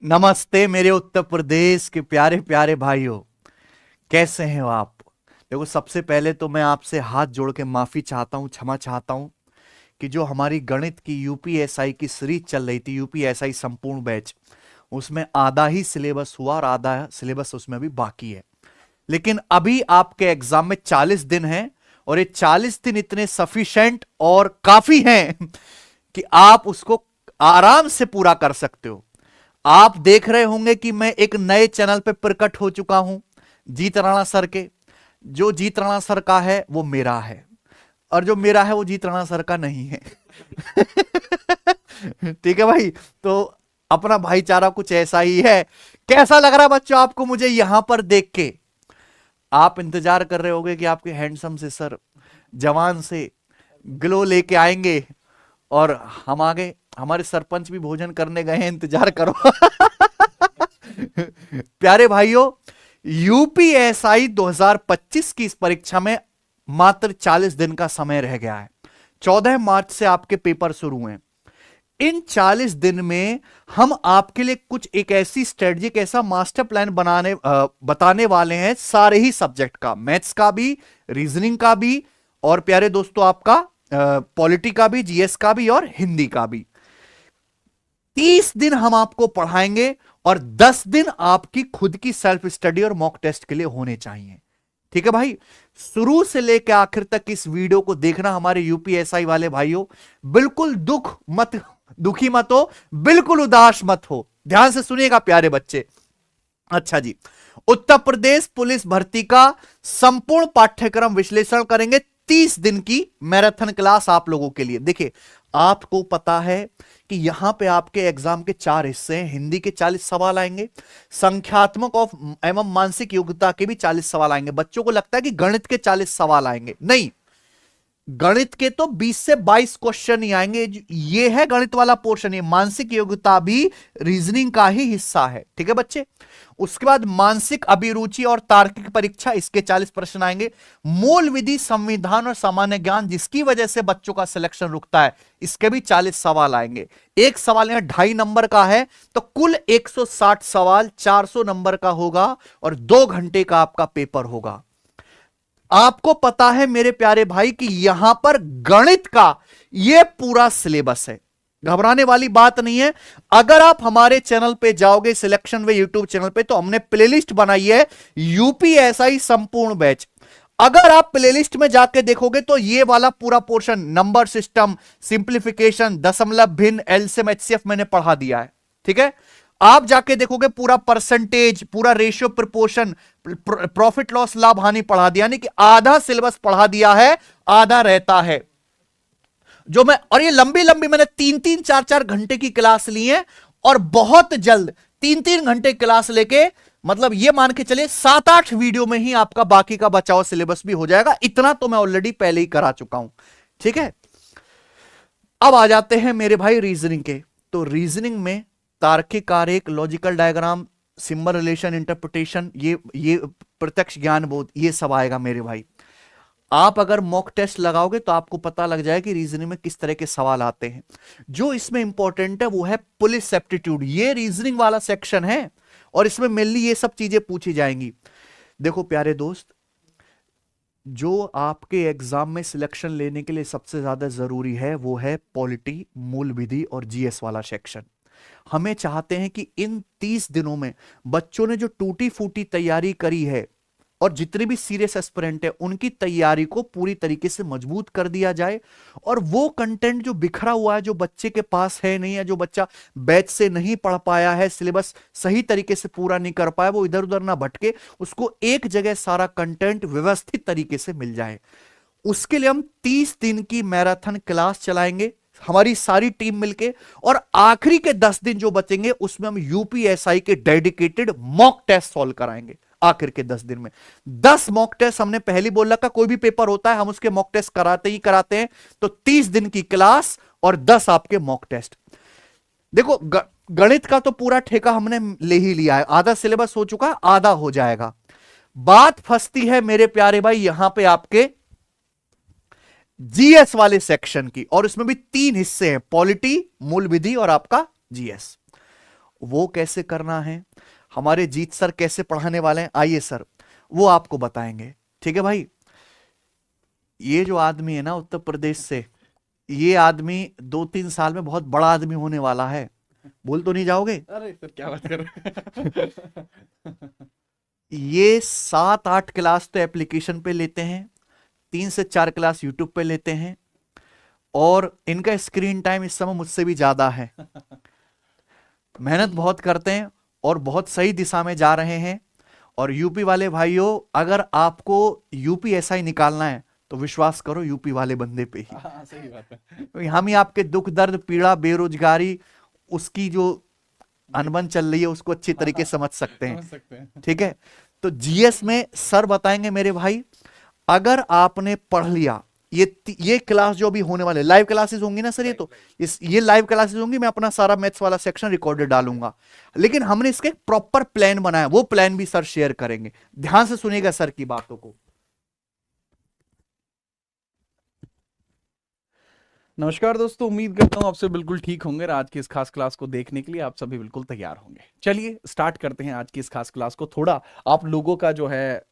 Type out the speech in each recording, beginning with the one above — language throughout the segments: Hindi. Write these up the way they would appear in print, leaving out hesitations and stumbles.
नमस्ते मेरे उत्तर प्रदेश के प्यारे प्यारे भाइयों। कैसे हैं हो आप? देखो, सबसे पहले तो मैं आपसे हाथ जोड़ के माफी चाहता हूं, क्षमा चाहता हूं कि जो हमारी गणित की यूपीएसआई की सीरीज चल रही थी, यूपीएसआई संपूर्ण बैच, उसमें आधा ही सिलेबस हुआ और आधा सिलेबस उसमें अभी बाकी है। लेकिन अभी आपके एग्जाम में 40 दिन हैं और ये 40 दिन इतने सफिशिएंट और काफी हैं कि आप उसको आराम से पूरा कर सकते हो। आप देख रहे होंगे कि मैं एक नए चैनल पे प्रकट हो चुका हूं, जीत राणा सर के। जो जीत राणा सर का है वो मेरा है, और जो मेरा है वो जीत राणा सर का नहीं है। ठीक है भाई। तो अपना भाईचारा कुछ ऐसा ही है। कैसा लग रहा है बच्चों आपको मुझे यहां पर देख के? आप इंतजार कर रहे होगे कि आपके हैंडसम से सर जवान से ग्लो लेके आएंगे, और हम आगे हमारे सरपंच भी भोजन करने गए हैं, इंतजार करो। प्यारे भाइयों, यूपीएसआई 2025 की इस परीक्षा में मात्र 40 दिन का समय रह गया है। 14 मार्च से आपके पेपर शुरू हुए। इन 40 दिन में हम आपके लिए कुछ एक ऐसी स्ट्रेटजी, एक ऐसा मास्टर प्लान बताने वाले हैं, सारे ही सब्जेक्ट का, मैथ्स का भी, रीजनिंग का भी, और प्यारे दोस्तों आपका पॉलिटी का भी, जीएस का भी और हिंदी का भी। 30 दिन हम आपको पढ़ाएंगे और 10 दिन आपकी खुद की सेल्फ स्टडी और मॉक टेस्ट के लिए होने चाहिए। ठीक है भाई? शुरू से लेकर आखिर तक इस वीडियो को देखना हमारे यूपीएसआई वाले भाइयों। बिल्कुल दुखी मत हो, बिल्कुल उदास मत हो। ध्यान से सुनिएगा प्यारे बच्चे। अच्छा जी, उत्तर प्रदेश पुलिस भर्ती का संपूर्ण पाठ्यक्रम विश्लेषण करेंगे। 30 दिन की मैराथन क्लास आप लोगों के लिए। देखिए, आपको पता है कि यहां पे आपके एग्जाम के 4 हिस्से हैं। हिंदी के 40 सवाल आएंगे, संख्यात्मक और एवं मानसिक योग्यता के भी 40 सवाल आएंगे। बच्चों को लगता है कि गणित के 40 सवाल आएंगे, नहीं, गणित के तो 20 से 22 क्वेश्चन ही आएंगे। ये है गणित वाला पोर्शन, ये मानसिक योग्यता भी रीजनिंग का ही हिस्सा है। ठीक है बच्चे? उसके बाद मानसिक अभिरुचि और तार्किक परीक्षा, इसके 40 प्रश्न आएंगे। मूल विधि, संविधान और सामान्य ज्ञान, जिसकी वजह से बच्चों का सिलेक्शन रुकता है, इसके भी 40 सवाल आएंगे। एक सवाल यहां 2.5 नंबर का है, तो कुल 160 सवाल 400 नंबर का होगा और 2 घंटे का आपका पेपर होगा। आपको पता है मेरे प्यारे भाई कि यहां पर गणित का यह पूरा सिलेबस है, घबराने वाली बात नहीं है। अगर आप हमारे चैनल पे जाओगे, सिलेक्शन वे यूट्यूब चैनल पे, तो हमने प्लेलिस्ट बनाई है यूपीएसआई संपूर्ण बैच। अगर आप प्लेलिस्ट में जाके देखोगे तो ये वाला पूरा पोर्शन, नंबर सिस्टम, सिंप्लीफिकेशन, दशमलव भिन्न, एलसीएम, एचसीएफ मैंने पढ़ा दिया है। ठीक है? आप जाके देखोगे पूरा परसेंटेज, पूरा रेशियो, प्रोपोर्शन, प्रॉफिट लॉस, लाभ हानि पढ़ा दिया, यानी कि आधा सिलेबस पढ़ा दिया है, आधा रहता है जो मैं। और ये लंबी लंबी मैंने 3-3, 4-4 घंटे की क्लास ली है, और बहुत जल्द 3-3 घंटे क्लास लेके, मतलब ये मान के चलिए 7-8 वीडियो में ही आपका बाकी का बचाव सिलेबस भी हो जाएगा। इतना तो मैं ऑलरेडी पहले ही करा चुका हूं। ठीक है? अब आ जाते हैं मेरे भाई रीजनिंग के। तो रीजनिंग में तार्किक आरेख, logical diagram, symbol relation, interpretation, ये प्रत्यक्ष ज्ञान बोध, ये सब आएगा मेरे भाई। आप अगर मॉक टेस्ट लगाओगे तो आपको पता लग जाए कि रीजनिंग में किस तरह के सवाल आते हैं। जो इसमें इंपॉर्टेंट है वो है पुलिस एप्टीट्यूड। ये रीजनिंग वाला सेक्शन है और इसमें मेनली ये सब चीजें पूछी जाएंगी। देखो प्यारे दोस्त, जो आपके एग्जाम में सिलेक्शन लेने के लिए सबसे ज्यादा जरूरी है वो है पॉलिटी, मूल विधि और जीएस वाला सेक्शन। हमें चाहते हैं कि इन 30 दिनों में बच्चों ने जो टूटी फूटी तैयारी करी है और जितने भी सीरियस एस्पिरेंट है, उनकी तैयारी को पूरी तरीके से मजबूत कर दिया जाए। और वो कंटेंट जो बिखरा हुआ है, जो बच्चे के पास है नहीं है, जो बच्चा बैच से नहीं पढ़ पाया है, सिलेबस सही तरीके से पूरा नहीं कर पाया, वो इधर उधर ना भटके, उसको एक जगह सारा कंटेंट व्यवस्थित तरीके से मिल जाए। उसके लिए हम 30 दिन की मैराथन क्लास चलाएंगे, हमारी सारी टीम मिलके। और आखिरी के 10 दिन जो बचेंगे उसमें हम यूपीएसआई के डेडिकेटेड मॉक टेस्ट सॉल्व कराएंगे। आखिर के 10 दिन में 10 मॉक टेस्ट, हमने पहले बोला का कोई भी पेपर होता है हम उसके मॉक टेस्ट कराते ही कराते हैं। तो 30 दिन की क्लास और 10 आपके मॉक टेस्ट। देखो, गणित का तो पूरा ठेका हमने ले ही लिया है, आधा सिलेबस हो चुका, आधा हो जाएगा। बात फंसती है मेरे प्यारे भाई यहां पे आपके जीएस वाले सेक्शन की, और इसमें भी 3 हिस्से हैं, पॉलिटी, मूल विधि और आपका जीएस। वो कैसे करना है, हमारे जीत सर कैसे पढ़ाने वाले हैं, आइए सर वो आपको बताएंगे। ठीक है भाई, ये जो आदमी है ना उत्तर प्रदेश से, ये आदमी 2-3 साल में बहुत बड़ा आदमी होने वाला है। भूल तो नहीं जाओगे? अरे सर क्या बात कर रहे हैं। ये 7-8 क्लास तो एप्लीकेशन पे लेते हैं, 3 से 4 क्लास यूट्यूब पे लेते हैं, और इनका स्क्रीन टाइम इस समय मुझसे भी ज्यादा है। मेहनत बहुत करते हैं और बहुत सही दिशा में जा रहे हैं। और यूपी वाले भाइयों, अगर आपको यूपीएसआई निकालना है तो विश्वास करो यूपी वाले बंदे पे ही। हाँ सही बात है। तो हम ही आपके दुख दर्द पीड़ा बेरोजगारी उसकी जो अनबन चल रही है उसको अच्छी तरीके से समझ सकते हैं। समझ सकते हैं। ठीक है, तो जीएस में सर बताएंगे मेरे भाई, अगर आपने पढ़ लिया ये क्लास जो भी होने वाले लाइव क्लासेस होंगी ना सर, ये तो ये लाइव क्लासेस होंगी, मैं अपना सारा मैथ्स वाला सेक्शन रिकॉर्डेड डालूंगा, लेकिन हमने इसके प्रॉपर प्लान बनाया, वो प्लान भी सर शेयर करेंगे। ध्यान से सुनिएगा सर की बातों को। नमस्कार दोस्तों, उम्मीद करता हूँ आपसे बिल्कुल ठीक होंगे और आज की इस खास क्लास को देखने के लिए आप सभी बिल्कुल तैयार होंगे। चलिए स्टार्ट करते हैं आज की इस खास क्लास को। थोड़ा आप लोगों का जो है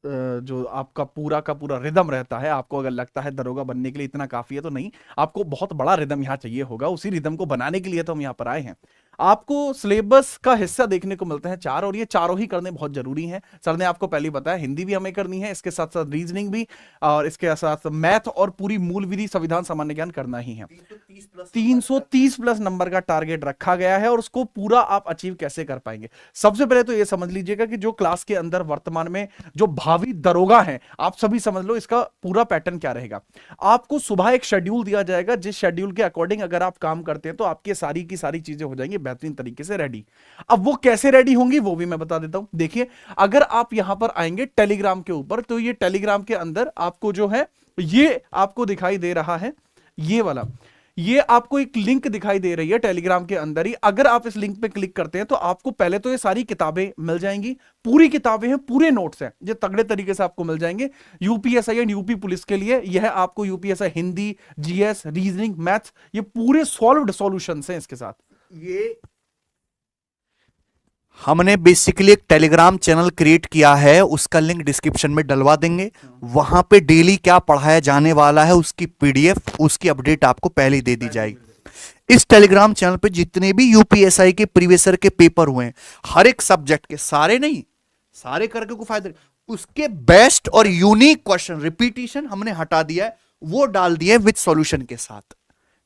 जो आपका पूरा का पूरा रिदम रहता है, आपको अगर लगता है दरोगा बनने के लिए इतना काफी है, तो नहीं, आपको बहुत बड़ा रिदम यहाँ चाहिए होगा। उसी रिदम को बनाने के लिए तो हम यहाँ पर आए हैं। आपको सिलेबस का हिस्सा देखने को मिलते हैं 4, और ये चारों ही करने बहुत जरूरी हैं। सर ने आपको पहले बताया हिंदी भी हमें करनी है, इसके साथ साथ रीजनिंग भी, और इसके साथ मैथ और पूरी मूल विधि संविधान सामान्य ज्ञान करना ही है। 330 प्लस नंबर का टारगेट रखा गया है, और उसको पूरा आप अचीव कैसे कर पाएंगे। सबसे पहले तो ये समझ लीजिएगा कि जो क्लास के अंदर वर्तमान में जो भावी दरोगा हैं, आप सभी समझ लो इसका पूरा पैटर्न क्या रहेगा। आपको सुबह एक शेड्यूल दिया जाएगा, जिस शेड्यूल के अकॉर्डिंग अगर आप काम करते हैं तो आपकी सारी की सारी चीजें हो जाएंगी बेहतरीन तरीके से रेडी। अब वो कैसे रेडी होंगी वो भी मैं बता देता हूं। देखिए, अगर आप यहां पर आएंगे टेलीग्राम के ऊपर, तो ये टेलीग्राम के अंदर आपको जो है ये आपको दिखाई दे रहा है, ये वाला, ये आपको एक लिंक दिखाई दे रही है टेलीग्राम के अंदर ही। अगर आप इस लिंक पे क्लिक करते हैं तो आपको पहले तो ये सारी किताबें मिल जाएंगी, पूरी किताबें हैं, पूरे नोट्स हैं, जो तगड़े तरीके से आपको मिल जाएंगे यूपीएसआई एंड यूपी पुलिस के लिए। यह आपको UPSI Hindi, GS, reasoning, maths, ये पूरे सॉल्व्ड सॉल्यूशंस हैं इसके साथ। ये हमने बेसिकली एक टेलीग्राम चैनल क्रिएट किया है, उसका लिंक डिस्क्रिप्शन में डलवा देंगे। वहां पे डेली क्या पढ़ाया जाने वाला है उसकी पीडीएफ, उसकी अपडेट आपको पहले ही दे दी जाएगी। इस टेलीग्राम चैनल पे जितने भी यूपीएसआई के प्रीवियस ईयर के पेपर हुए हैं, हर एक सब्जेक्ट के, सारे नहीं, सारे करके को फायदा, उसके बेस्ट और यूनिक क्वेश्चन, रिपीटिशन हमने हटा दिया है, वो डाल दिए विद सॉल्यूशन के साथ।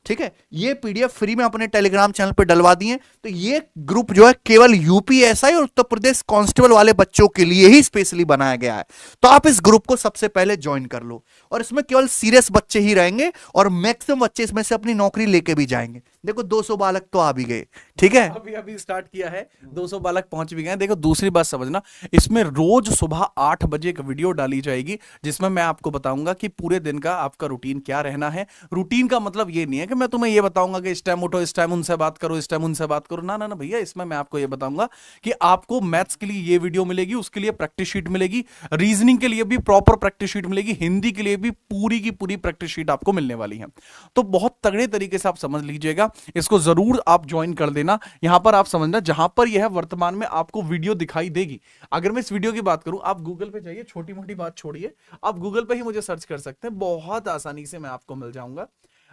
ठीक है, ये पीडीएफ फ्री में अपने टेलीग्राम चैनल पे डलवा दिए। तो ये ग्रुप जो है केवल यूपीएसआई और उत्तर प्रदेश कांस्टेबल वाले बच्चों के लिए ही स्पेशली बनाया गया है। तो आप इस ग्रुप को सबसे पहले ज्वाइन कर लो, और इसमें केवल सीरियस बच्चे ही रहेंगे, और मैक्सिमम बच्चे इसमें से अपनी नौकरी लेके भी जाएंगे। देखो 200 बालक तो आ भी गए। ठीक है, अभी अभी स्टार्ट किया है, 200 बालक पहुंच भी गए। देखो दूसरी बात समझना, इसमें रोज सुबह 8 बजे एक वीडियो डाली जाएगी, जिसमें मैं आपको बताऊंगा कि पूरे दिन का आपका रूटीन क्या रहना है। रूटीन का मतलब ये नहीं है कि मैं तुम्हें ये बताऊंगा कि इस टाइम उठो, इस टाइम उनसे बात करो, इस टाइम उनसे बात करो, ना ना ना भैया। इसमें मैं आपको ये बताऊंगा कि आपको मैथ्स के लिए ये वीडियो मिलेगी, उसके लिए प्रैक्टिस शीट मिलेगी, रीजनिंग के लिए भी प्रॉपर प्रैक्टिस शीट मिलेगी, हिंदी के लिए भी पूरी की पूरी प्रैक्टिस शीट आपको मिलने वाली है। तो बहुत तगड़े तरीके से आप समझ लीजिएगा, इसको जरूर आप ज्वाइन कर देना। यहां पर आप समझना, जहां पर यह वर्तमान में आपको वीडियो दिखाई देगी, अगर मैं इस वीडियो की बात करूं, आप गूगल पे जाइए, छोटी मोटी बात छोड़िए, आप गूगल पे ही मुझे सर्च कर सकते हैं, बहुत आसानी से मैं आपको मिल जाऊंगा।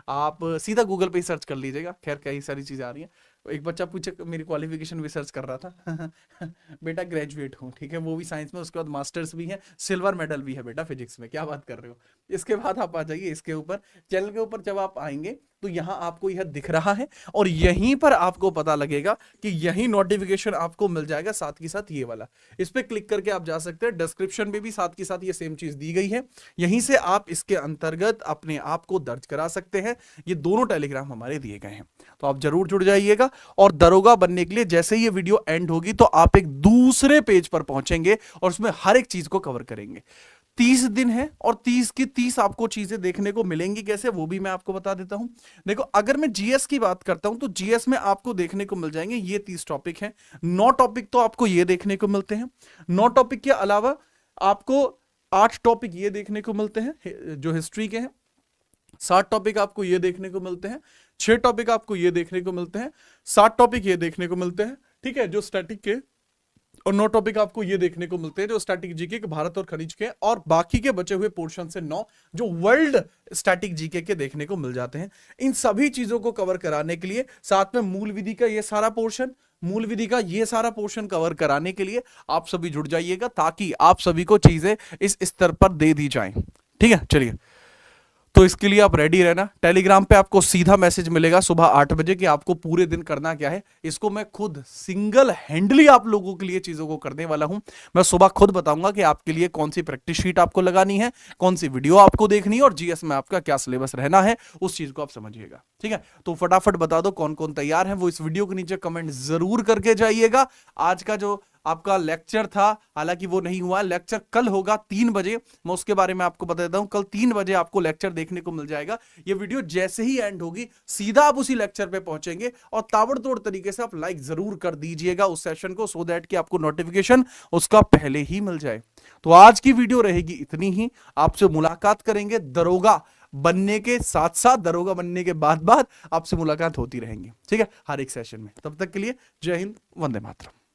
आप सीधा गूगल पे ही सर्च कर लीजिएगा। खैर कई सारी चीजें आ रही हैं। एक बच्चा पूछे, मेरी क्वालिफिकेशन भी सर्च कर रहा था बेटा ग्रेजुएट हूँ, ठीक है, वो भी साइंस में, उसके बाद मास्टर्स भी है, सिल्वर मेडल भी है बेटा फिजिक्स में। क्या बात कर रहे हो। इसके बाद आप आ जाइए इसके ऊपर, चैनल के ऊपर जब आप आएंगे तो यहाँ आपको यह दिख रहा है, और यहीं पर आपको पता लगेगा कि यही नोटिफिकेशन आपको मिल जाएगा, साथ के साथ ये वाला, इस पे क्लिक करके आप जा सकते हैं। डिस्क्रिप्शन में भी साथ के साथ ये सेम चीज दी गई है, यहीं से आप इसके अंतर्गत अपने आप को दर्ज करा सकते हैं। ये दोनों टेलीग्राम हमारे दिए गए हैं, तो आप जरूर जुड़ जाइएगा। और दरोगा बनने के लिए जैसे ही ये वीडियो एंड होगी तो आप एक दूसरे पेज पर पहुंचेंगे, और उसमें हर एक चीज को कवर करेंगे। 30 दिन है, और 30 की 30 आपको चीजें देखने को मिलेंगी। कैसे, वो भी मैं आपको बता देता हूं। देखो, अगर मैं जीएस की बात करता हूं तो जीएस में आपको देखने को मिल जाएंगे ये 30 टॉपिक हैं। 9 टॉपिक तो आपको ये देखने को मिलते हैं। 9 टॉपिक के अलावा आपको 8 टॉपिक ये देखने को मिलते हैं जो हिस्ट्री के हैं। 7 टॉपिक आपको ये देखने को मिलते हैं। 6 टॉपिक आपको ये देखने को मिलते हैं। 7 टॉपिक ये देखने को मिलते हैं। ठीक है, जो स्टैटिक के और 9 टॉपिक आपको ये देखने को मिलते हैं जो स्टैटिक जीके के भारत और खनिज के, और बाकी के बचे हुए पोर्शन से 9 जो वर्ल्ड स्टैटिक जीके के देखने को मिल जाते हैं। इन सभी चीजों को कवर कराने के लिए साथ में मूल विधि का ये सारा पोर्शन, मूल विधि का ये सारा पोर्शन कवर कराने के लिए आप सभी जुड़ जाइएगा, ताकि आप सभी को चीजें इस स्तर पर दे दी जाएं। ठीक है, चलिए, तो इसके लिए आप रेडी रहना। टेलीग्राम पे आपको सीधा मैसेज मिलेगा सुबह 8 बजे कि आपको पूरे दिन करना क्या है। इसको मैं खुद सिंगल हैंडली आप लोगों के लिए चीजों को करने वाला हूं। मैं सुबह खुद बताऊंगा कि आपके लिए कौन सी प्रैक्टिस शीट आपको लगानी है, कौन सी वीडियो आपको देखनी है, और जीएस में आपका क्या सिलेबस रहना है, उस चीज को आप समझिएगा। ठीक है, तो फटाफट बता दो कौन कौन तैयार है, वो इस वीडियो के नीचे कमेंट जरूर करके जाइएगा। आज का जो आपका लेक्चर था, हालांकि वो नहीं हुआ, लेक्चर कल होगा 3 बजे, मैं उसके बारे में आपको बता देता हूं। कल 3 बजे आपको लेक्चर देखने को मिल जाएगा। ये वीडियो जैसे ही एंड होगी सीधा आप उसी लेक्चर पे पहुंचेंगे और ताबड़तोड़ तरीके से आप लाइक जरूर कर दीजिएगा उस सेशन को, सो दैट कि आपको नोटिफिकेशन उसका पहले ही मिल जाए। तो आज की वीडियो रहेगी इतनी ही। आपसे मुलाकात करेंगे दरोगा बनने के साथ साथ, दरोगा बनने के बाद आपसे मुलाकात होती रहेंगी। ठीक है, हर एक सेशन में। तब तक के लिए जय हिंद, वंदे मातरम।